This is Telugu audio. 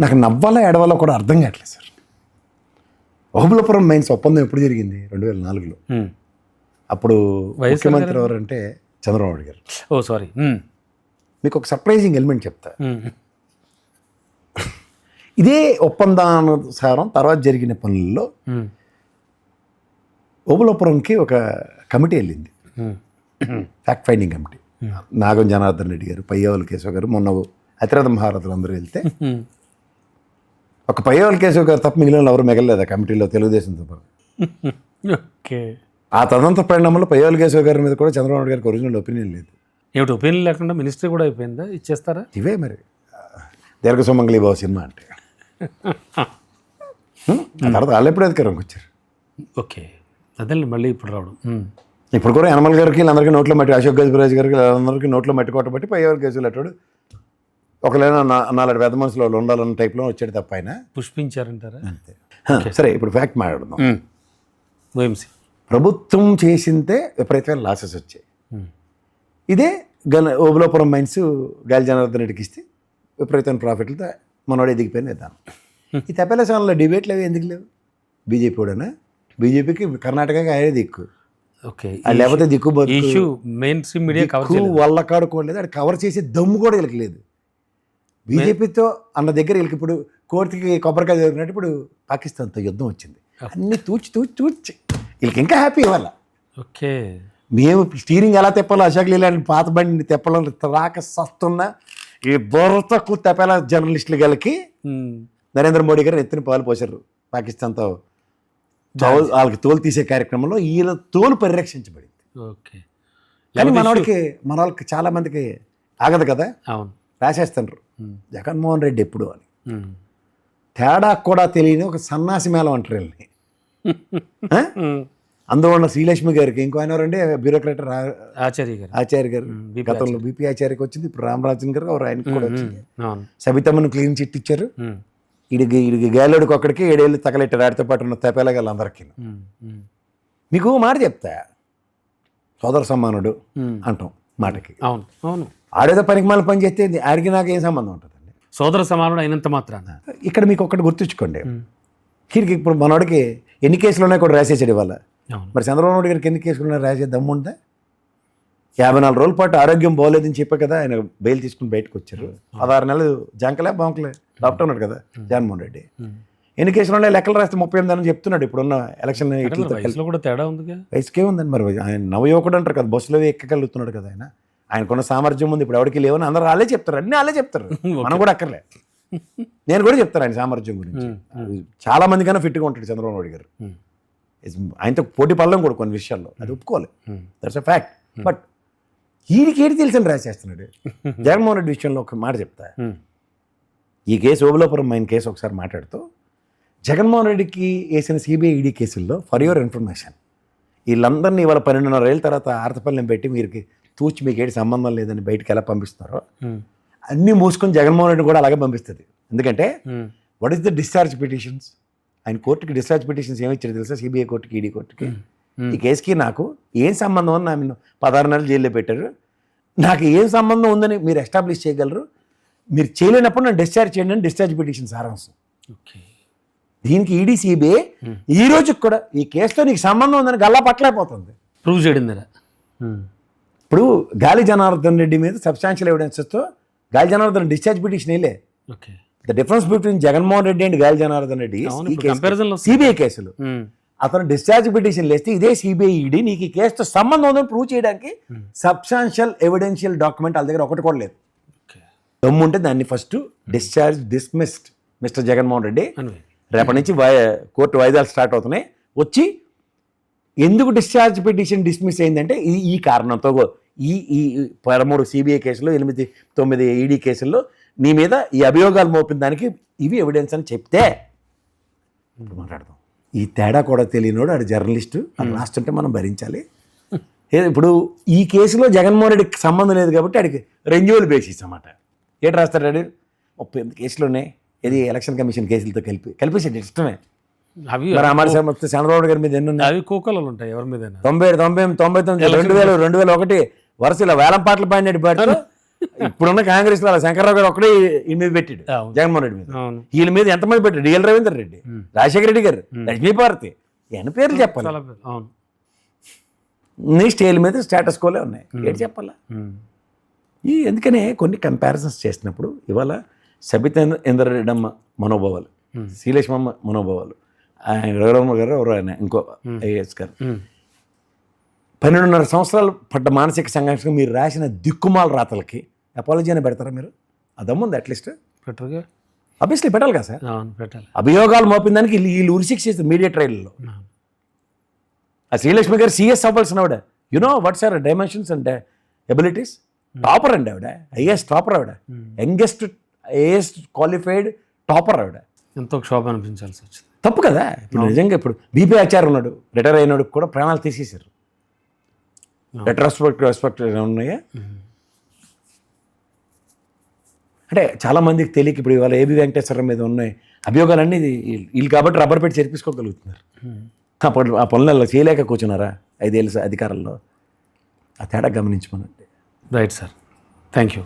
నాకు నవ్వాలా ఏడవాలో కూడా అర్థం కావట్లేదు సార్. ఓబుళపురం మైన్స్ ఒప్పందం ఎప్పుడు జరిగింది? 2004లో. అప్పుడు ముఖ్యమంత్రి ఎవరంటే చంద్రబాబు నాయుడు గారు. ఓ సారీ. మీకు ఒక సర్ప్రైజింగ్ ఎలిమెంట్ చెప్తా. ఇదే ఒప్పందానుసారం తర్వాత జరిగిన పనుల్లో ఓబుళపురంకి ఒక కమిటీ వెళ్ళింది, fact finding committee. Nagam Janardhan Reddy గారు, పయ్యవల కేశవ్ గారు, మొన్న అతిరథ మహారథులు అందరూ వెళ్తే ఒక పయ్యవల కేశవ్ గారు తప్ప మిగిలిన ఎవరు మిగలలేదు ఆ కమిటీలో, తెలుగుదేశంతో పాటు. ఓకే. ఆ తదంత పరిణామంలో పయ్యవల కేశవ్ గారి మీద కూడా చంద్రబాబు నాయుడు గారికి ఒరిజినల్ ఒపీనియన్ లేదు. ఏమిటి ఒపీనియన్ లేకుండా మినిస్ట్రీ కూడా అయిపోయిందా? ఇచ్చేస్తారా? ఇవే మరి దీర్ఘ సుమంగళి బాబు సినిమా అంటే. ఆ తర్వాత వాళ్ళు ఎప్పుడు అధికారంకి వచ్చారు. ఓకే, అదే మళ్ళీ ఇప్పుడు రావడం. ఇప్పుడు కూడా యనమల గారికి వీళ్ళందరికీ నోట్లో మట్టి, అశోక్ గజపతిరాజు గారికి వీళ్ళందరికీ నోట్లో మట్టి కొట్టబట్టి పయ్యవల కేసులు అట్టాడు. ఒకలేనా 4 పెద్ద మనుషులు వాళ్ళు ఉండాలన్న టైప్లో వచ్చాడు తప్ప ఆయన పుష్పించారంటారా? అంతే. సరే, ఇప్పుడు ఫ్యాక్ట్ మాట్లాడుదాం. ఓఎంసీ ప్రభుత్వం చేసిందే విపరీతమైన లాసెస్ వచ్చాయి. ఇదే ఓబుళపురం మైన్స్ గాలి జనార్దన్ రెడ్డికి ఇస్తే విపరీతమైన ప్రాఫిట్లతో మనోడు ఎదిగిపోయిన విధానం. ఈ తప్పేలా ఛానల్లో డిబేట్లు అవి ఎందుకు లేవు? బీజేపీ కూడానా? బీజేపీకి కర్ణాటకకి అయ్యే దిక్కు. ఓకే, లేకపోతే దిక్కు issue main stream media cover వాళ్ళ కాడుకోలేదు, అది కవర్ చేసే దమ్ము కూడా వీళ్ళకి లేదు. బీజేపీతో అన్న దగ్గర వీళ్ళకి ఇప్పుడు కోర్టుకి కొబ్బరికాయ జరిగినట్టు ఇప్పుడు పాకిస్తాన్తో యుద్ధం వచ్చింది. అన్నీ తూచి వీళ్ళకి ఇంకా హ్యాపీ ఇవ్వాలి. ఓకే, మేము స్టీరింగ్ ఎలా తెప్పాలో అశోక్ లీలాంటి పాత బండిని తెప్పలో రాక సస్తున్న ఈ బోర్రతో తెప్పాల జర్నలిస్టులు గలకి నరేంద్ర మోడీ గారు ఎత్తున పాలు పోసారు. పాకిస్తాన్తో వాళ్ళకి తోలు తీసే కార్యక్రమంలో వీళ్ళ తోలు పరిరక్షించబడింది. ఓకే, కానీ మన వాళ్ళకి చాలా మందికి ఆగదు కదా. అవును, రాసేస్తున్నారు జగన్మోహన్ రెడ్డి ఎప్పుడు అని. తేడా కూడా తెలియని ఒక సన్నాసి మేళం అంటారు వీళ్ళని. అందులో ఉన్న శ్రీలక్ష్మి గారికి, ఇంకో ఆయన ఎవరంటే బ్యూరోక్రాట్ ఆచార్య గారు, గతంలో బీపీ ఆచార్యకి వచ్చింది, ఇప్పుడు రామరాజన్ గారు ఆయనకి కూడా వచ్చింది. సబితమ్మను క్లీన్ చిట్ ఇచ్చారు. ఇడికి గాలిడికి ఒక్కడికి 7 ఏళ్ళు తగలెట్టారు, ఆడితో పాటు ఉన్న తెపేలగాళ్ళు అందరికీ. మీకు మాట చెప్తా, సోదర సమ్మానుడు అంటాం మాటకి. అవును అవును, ఆడేదో పనికి మళ్ళీ పని చేస్తే ఆడికి నాకు ఏం సంబంధం ఉంటుందండి? సోదర సమానుడు అయినంత మాత్రాన. ఇక్కడ మీకు ఒక్కటి గుర్తుంచుకోండి, వీరికి ఇప్పుడు మనోడికి ఎన్ని కేసులు ఉన్నాయి కూడా రాసేసాడు ఇవాళ. మరి చంద్రబాబు నాయుడు గారికి ఎన్ని కేసులు ఉన్నాయి రాసే దమ్ము ఉందా? 54 రోజుల పాటు ఆరోగ్యం బాగోలేదని చెప్పే కదా ఆయన బెయిల్ తీసుకుని బయటకు వచ్చారు. 16 నెలలు జంకలే బాంకలే డాక్టర్ ఉన్నాడు కదా జగన్మోహన్ రెడ్డి. ఎన్ని కేసులు ఉన్నాయి లెక్కలు రాస్తే 38 అని చెప్తున్నాడు. ఇప్పుడున్న ఎలక్షన్ కూడా తేడా ఉంది, వయసుకే ఉందండి. మరి ఆయన నవయువకుడు అంటారు కదా, బస్సులో ఎక్కగలుగుతున్నాడు కదా ఆయన. ఆయనకున్న సామర్థ్యం ఉంది. ఇప్పుడు ఎవరికి లేవని అందరూ వాళ్ళే చెప్తారు, అన్నీ వాళ్ళే చెప్తారు, మనం కూడా అక్కర్లే. నేను కూడా చెప్తాను ఆయన సామర్థ్యం గురించి. చాలా మంది కన్నా ఫిట్గా ఉంటాడు చంద్రబాబు నాయుడు గారు. ఆయనతో పోటీ పడలేం కూడా కొన్ని విషయాల్లో, అది ఒప్పుకోవాలి, దట్స్ అ ఫ్యాక్ట్. బట్ వీడికి ఏది తెలిసిన రాసేస్తున్నాడు. జగన్మోహన్ రెడ్డి విషయంలో ఒక మాట చెప్తా. ఈ కేసు ఓబుళపురం మైన్ కేసు ఒకసారి మాట్లాడుతూ, జగన్మోహన్ రెడ్డికి వేసిన సిబిఐ ఈడీ కేసుల్లో ఫర్ యువర్ ఇన్ఫర్మేషన్ వీళ్ళందరినీ ఇవాళ 12.5 ఏళ్ళ తర్వాత ఆర్తపల్లిని పెట్టి మీకు తూచి మీకు ఏది సంబంధం లేదని బయటకు ఎలా పంపిస్తున్నారో అన్నీ మూసుకొని జగన్మోహన్ రెడ్డి కూడా అలాగే పంపిస్తుంది. ఎందుకంటే what is the discharge petitions? ఆయన కోర్టుకి డిశ్చార్జ్ పిటిషన్స్ ఏమి ఇచ్చారు తెలుసా? సిబిఐ కోర్టుకి, ఈడీ కోర్టుకి. ఈ కేసుకి నాకు ఏం సంబంధం అని నన్ను 16 నెలలు జైల్లో పెట్టారు. నాకు ఏం సంబంధం ఉందని మీరు ఎస్టాబ్లిష్ చేయగలరు? మీరు చేయలేనప్పుడు నన్ను డిశ్చార్జ్ చేయండి అని డిశ్చార్జ్ పిటిషన్ సారాంశం. దీనికి ఈడీ సిబిఐ ఈ రోజుకి కూడా ఈ కేసుతో నీకు సంబంధం ఉందని గల్లా పట్టలేకపోతుంది, ప్రూవ్ చేయడం. ఇప్పుడు గాలి జనార్దన్ రెడ్డి మీద సబ్స్టాన్షియల్ ఎవిడెన్సెస్తో గాలి జనార్దన్ డిశ్చార్జ్ పిటిషన్ వేయలే. The difference between Jaganmohan Reddy and గాలి జనార్దన్ రెడ్డి సిబిఐ కేసులు. అతను డిశ్చార్జ్ పిటిషన్ వేస్తే ఇదే సిబిఐ ఈడీ నీకు ఈ కేసుతో సంబంధం ఉందని ప్రూవ్ చేయడానికి సబ్స్టాన్షియల్ ఎవిడెన్షియల్ డాక్యుమెంట్ వాళ్ళ దగ్గర ఒకటి కూడా లేదు. దమ్ముంటే దాన్ని first discharge dismissed mister Jaganmohan Reddy. రేపటి నుంచి కోర్టు వాయిదాలు స్టార్ట్ అవుతున్నాయి. వచ్చి ఎందుకు డిశ్చార్జ్ పిటిషన్ డిస్మిస్ అయిందంటే ఈ కారణంతో ఈ 13 సిబిఐ కేసులు, 8-9 ఈడీ కేసుల్లో నీ మీద ఈ అభియోగాలు మోపిన దానికి ఇవి ఎవిడెన్స్ అని చెప్తే ఇప్పుడు మాట్లాడదాం. ఈ తేడా కూడా తెలియనోడు అది జర్నలిస్టు అని రాస్తుంటే మనం భరించాలి. ఇప్పుడు ఈ కేసులో జగన్మోహన్ రెడ్డికి సంబంధం లేదు కాబట్టి ఆడికి రెన్యువల్ బేసిస్ అన్నమాట. ఏంటి రాస్తాడు? 38 కేసులు ఉన్నాయి, ఇది ఎలక్షన్ కమిషన్ కేసులతో కలిపేసి ఇష్టమే. అవి చంద్రబాబు గారి మీద ఎన్ని ఉన్నాయి? అవి కోకలు ఉంటాయి ఎవరి మీద. 90, 99, 2000, 2001 వరుసలో వేలం పాటలు పాడినట్టు పాడుతూ ఇప్పుడున్న కాంగ్రెస్ లో శంకర్రావు గారు ఒక్కడే ఈ మీద పెట్టాడు, అవును. జగన్మోహన్ రెడ్డి మీద. అవును. వీళ్ళ మీద ఎంతమంది పెట్టాడు? డిఎల్ రవీందర్ రెడ్డి, రాజశేఖర రెడ్డి గారు, లక్ష్మీపార్వతి, ఎన్ని పేర్లు చెప్పాలి? చాలా పేరు. అవును. నీ స్టేల్ మీద స్టేటస్ కోలే ఉన్నాయి, ఏంటి చెప్పాలా? ఈ ఎందుకనే కొన్ని కంపారిజన్స్ చేసినప్పుడు ఇవాళ సబితేంద్ర రెడ్డమ్మ మనోభావాలు, శ్రీలక్ష్మమ్మ మనోభావాలు, ఆయన రఘురామ గారు ఎవరు ఆయన ఇంకో ఐఏఎస్ గారు, 12.5 సంవత్సరాలు పడ్డ మానసిక సంఘర్షణ మీరు రాసిన దిక్కుమాల రాతలకి అపాలజీ అని పెడతారా మీరు? అదమ్ముంది అట్లీస్ట్ పెట్టరుగా. ఆబ్వియస్లీ పెట్టాలి కదా సార్. అవును, పెట్టాలి. అభియోగాలు మోపిన దానికి వీళ్ళు ఉరిశిక్ష చేస్తారు మీడియా ట్రయల్లో. ఆ శ్రీలక్ష్మి గారు సిఎస్ అవ్వాల్సిన ఆవిడ, you know what's are dimensions and abilities, topper అండి ఆవిడ, ఐఏఎస్ టాపర్ ఆవిడ, యంగెస్ట్ ఐఏఎస్ క్వాలిఫైడ్ టాపర్ ఆవిడ. ఎంతో క్షోభ అనిపించాల్సి వచ్చింది. తప్పు కదా. ఇప్పుడు నిజంగా ఇప్పుడు బీపీ ఆచార్య ఉన్నాడు, రిటైర్ అయినాడు కూడా ప్రాణాలు తీసేశారు. రెస్పెక్ట్ ఉన్నాయా అంటే చాలా మందికి తెలియక ఇప్పుడు ఇవాళ ఏబి వెంకటేశ్వర మీద ఉన్నాయి అభియోగాలన్నీ వీళ్ళు కాబట్టి రబ్బర్ పెట్టి చేర్పించుకోగలుగుతున్నారు. ఆ పనులు అలా చేయలేక కూర్చున్నారా 5 ఏళ్ళ అధికారంలో? ఆ తేడా గమనించమనండి. Right sir, thank you.